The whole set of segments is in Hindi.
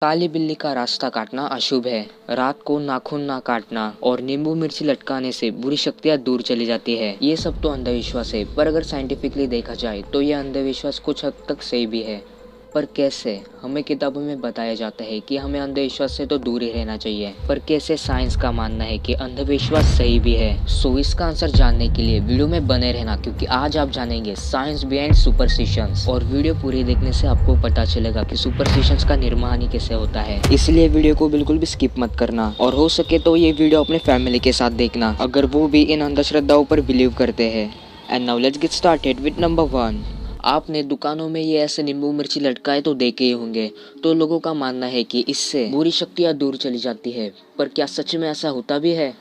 काली बिल्ली का रास्ता काटना अशुभ है। रात को नाखून ना काटना और नींबू मिर्ची लटकाने से बुरी शक्तियाँ दूर चली जाती है। ये सब तो अंधविश्वास है, पर अगर साइंटिफिकली देखा जाए तो ये अंधविश्वास कुछ हद तक सही भी है। पर कैसे? हमें किताबों में बताया जाता है कि हमें अंधविश्वास से तो दूर ही रहना चाहिए, पर कैसे साइंस का मानना है कि अंधविश्वास सही भी है। सो इसका आंसर जानने के लिए वीडियो में बने रहना, क्योंकि आज आप जानेंगे साइंस बिहाइंड सुपरस्टिशंस। और वीडियो पूरी देखने से आपको पता चलेगा कि सुपरस्टिशंस का निर्माण ही कैसे होता है। इसलिए वीडियो को बिल्कुल भी स्किप मत करना, और हो सके तो ये वीडियो अपने फैमिली के साथ देखना, अगर वो भी इन अंधश्रद्धाओं पर बिलीव करते हैं। And now let's get started with number 1। आपने दुकानों में ये ऐसे नींबू मिर्ची लटकाए तो देखे ही होंगे। तो लोगों का मानना है कि इससे बुरी शक्तियाँ दूर चली जाती है, पर क्या सच में ऐसा होता भी है?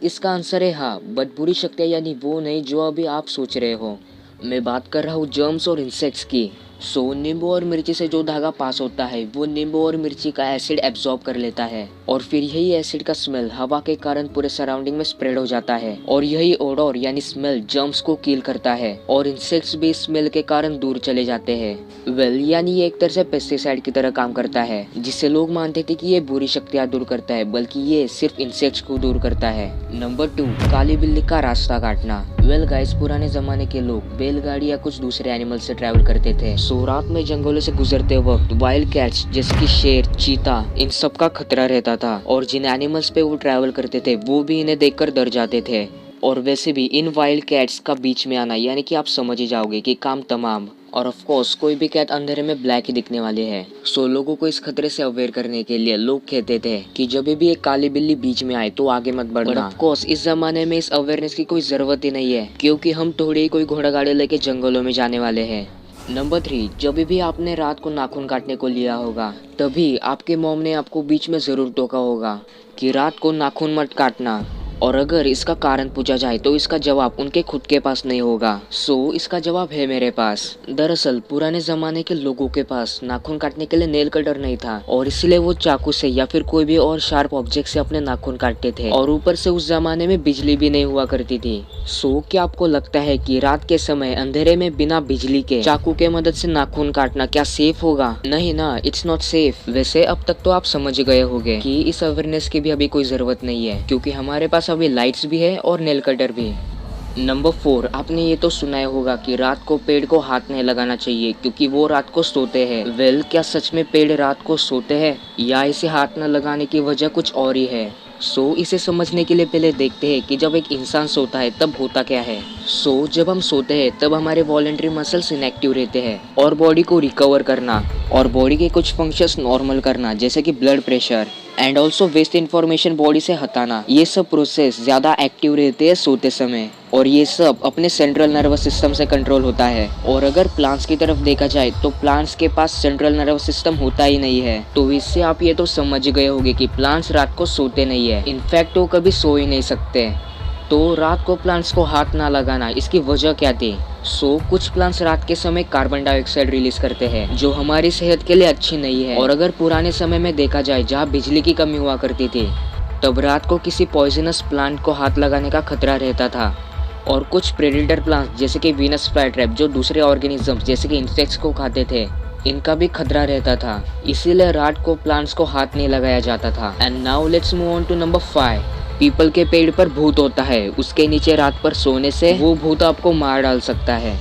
इसका आंसर है हाँ, बट बुरी शक्तियाँ यानी वो नहीं जो अभी आप सोच रहे हो। मैं बात कर रहा हूँ जर्म्स और इंसेक्ट्स की। नींबू और मिर्ची से जो धागा पास होता है वो नींबू और मिर्ची का एसिड एब्जॉर्ब कर लेता है, और फिर यही एसिड का स्मेल हवा के कारण पूरे सराउंडिंग में स्प्रेड हो जाता है, और यही ओडोर यानी स्मेल जर्म्स को किल करता है, और इंसेक्ट्स भी स्मेल के कारण दूर चले जाते हैं। यानी ये एक तरह से पेस्टिसाइड की तरह काम करता है, जिससे लोग मानते थे कि ये बुरी शक्तियाँ दूर करता है, बल्कि ये सिर्फ इंसेक्ट्स को दूर करता है। नंबर 2, काली बिल्ली का रास्ता काटना। गाइस, पुराने जमाने के लोग बैलगाड़ी या कुछ दूसरे एनिमल से ट्रैवल करते थे। रात में जंगलों से गुजरते वक्त वाइल्ड कैट्स जैसे कि शेर, चीता, इन सब का खतरा रहता था, और जिन एनिमल्स पे वो ट्रैवल करते थे वो भी इन्हें देखकर डर जाते थे। और वैसे भी इन वाइल्ड कैट्स का बीच में आना यानी कि आप समझ ही जाओगे कि काम तमाम। और ऑफ कोर्स कोई भी कैट अंधेरे में ब्लैक ही दिखने वाली है। लोगों को इस खतरे से अवेयर करने के लिए लोग कहते थे कि जब भी एक काली बिल्ली बीच में आए तो आगे मत बढ़ना। ऑफ कोर्स इस जमाने में इस अवेयरनेस की कोई जरूरत ही नहीं है, क्योंकि हम थोड़ी ही कोई घोड़ा गाड़ी लेके जंगलों में जाने वाले हैं। नंबर 3, जब भी आपने रात को नाखून काटने को लिया होगा, तभी आपके मॉम ने आपको बीच में जरूर टोका होगा कि रात को नाखून मत काटना। और अगर इसका कारण पूछा जाए तो इसका जवाब उनके खुद के पास नहीं होगा। इसका जवाब है मेरे पास। दरअसल पुराने जमाने के लोगों के पास नाखून काटने के लिए नेल कटर नहीं था, और इसलिए वो चाकू से या फिर कोई भी और शार्प ऑब्जेक्ट से अपने नाखून काटते थे, और ऊपर से उस जमाने में बिजली भी नहीं हुआ करती थी। क्या आपको लगता है कि रात के समय अंधेरे में बिना बिजली के चाकू के मदद से नाखून काटना क्या सेफ होगा? नहीं ना, इट्स नॉट सेफ। वैसे अब तक तो आप समझ गए होंगे कि इस अवेयरनेस की भी अभी कोई जरूरत नहीं है, क्योंकि हमारे पास अभी लाइट्स भी है और नेल कटर भी। नंबर 4, आपने ये तो सुना होगा कि रात को पेड़ को हाथ नहीं लगाना चाहिए क्योंकि वो रात को सोते हैं। क्या सच में पेड़ रात को सोते हैं, या इसे हाथ न लगाने की वजह कुछ और ही है? इसे समझने के लिए पहले देखते हैं कि जब एक इंसान सोता है तब होता क्या है। जब हम सोते हैं तब हमारे वॉलेंटरी मसल्स इनएक्टिव रहते हैं, और बॉडी को रिकवर करना और बॉडी के कुछ फंक्शंस नॉर्मल करना, जैसे कि blood pressure and also waste information body से हटाना, ये सब प्रोसेस ज्यादा एक्टिव रहते हैं सोते समय, और ये सब अपने सेंट्रल नर्वस सिस्टम से कंट्रोल होता है। और अगर प्लांट्स की तरफ देखा जाए तो प्लांट्स के पास सेंट्रल नर्वस सिस्टम होता ही नहीं है। तो इससे आप ये तो समझ गए होंगे कि प्लांट्स रात को सोते नहीं है, इनफैक्ट वो कभी सो ही नहीं सकते। तो रात को प्लांट्स को हाथ ना लगाना, इसकी वजह क्या थी? कुछ प्लांट्स रात के समय कार्बन डाइऑक्साइड रिलीज करते हैं, जो हमारी सेहत के लिए अच्छी नहीं है। और अगर पुराने समय में देखा जाए जहाँ बिजली की कमी हुआ करती थी, तब रात को किसी पॉइजनस प्लांट को हाथ लगाने का खतरा रहता था। और कुछ प्रेडेटर प्लांट्स जैसे कि वीनस फ्लाईट्रैप, जो दूसरे ऑर्गेनिजम्स जैसे कि इंसेक्ट्स को खाते थे, इनका भी खतरा रहता था। इसीलिए रात को प्लांट्स को हाथ नहीं लगाया जाता था। And now let's move on to number 5। पीपल के पेड़ पर भूत होता है, उसके नीचे रात पर सोने से वो भूत आपको मार डाल सकता है।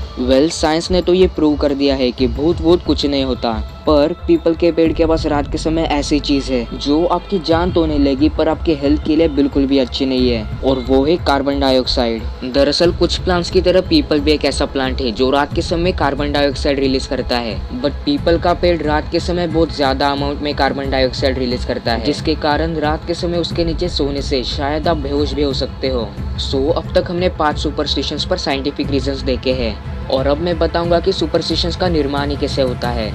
साइंस ने तो ये प्रूव कर दिया है कि भूत कुछ नहीं होता, पर पीपल के पेड़ के पास रात के समय ऐसी चीज है जो आपकी जान तो नहीं लेगी, पर आपके हेल्थ के लिए बिल्कुल भी अच्छी नहीं है, और वो है कार्बन डाइऑक्साइड। दरअसल कुछ प्लांट्स की तरह पीपल भी एक ऐसा प्लांट है जो रात के समय कार्बन डाइऑक्साइड रिलीज करता है, बट पीपल का पेड़ रात के समय बहुत ज्यादा अमाउंट में कार्बन डाइऑक्साइड रिलीज करता है, जिसके कारण रात के समय उसके नीचे सोने से शायद आप बेहोश भी हो सकते हो। अब तक हमने 5 सुपरस्टिशंस पर साइंटिफिक रीजंस देखे हैं, और अब मैं बताऊंगा कि सुपरस्टिशंस का निर्माण ही कैसे होता है।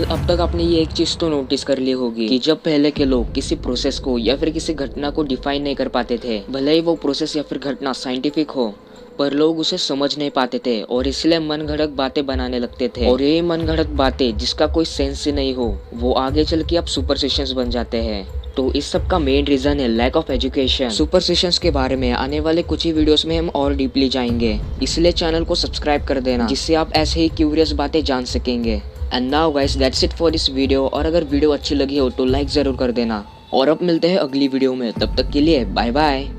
अब तक आपने ये एक चीज तो नोटिस कर ली होगी कि जब पहले के लोग किसी प्रोसेस को या फिर किसी घटना को डिफाइन नहीं कर पाते थे, भले ही वो प्रोसेस या फिर घटना साइंटिफिक हो, पर लोग उसे समझ नहीं पाते थे, और इसलिए मनगढ़ंत बातें बनाने लगते थे। और ये मनगढ़ंत बातें जिसका कोई सेंस ही नहीं हो, वो आगे चल के अब सुपरस्टिशंस बन जाते हैं। तो इस सब का मेन रीजन है लैक ऑफ एजुकेशन। सुपरस्टिशंस के बारे में आने वाले कुछ ही वीडियोस में हम और डीपली जाएंगे, इसलिए चैनल को सब्सक्राइब कर देना, जिससे आप ऐसे ही क्यूरियस बातें जान सकेंगे। And now guys that's it for this video. और अगर वीडियो अच्छी लगी हो तो लाइक ज़रूर कर देना। और अब मिलते हैं अगली वीडियो में, तब तक के लिए बाय बाय।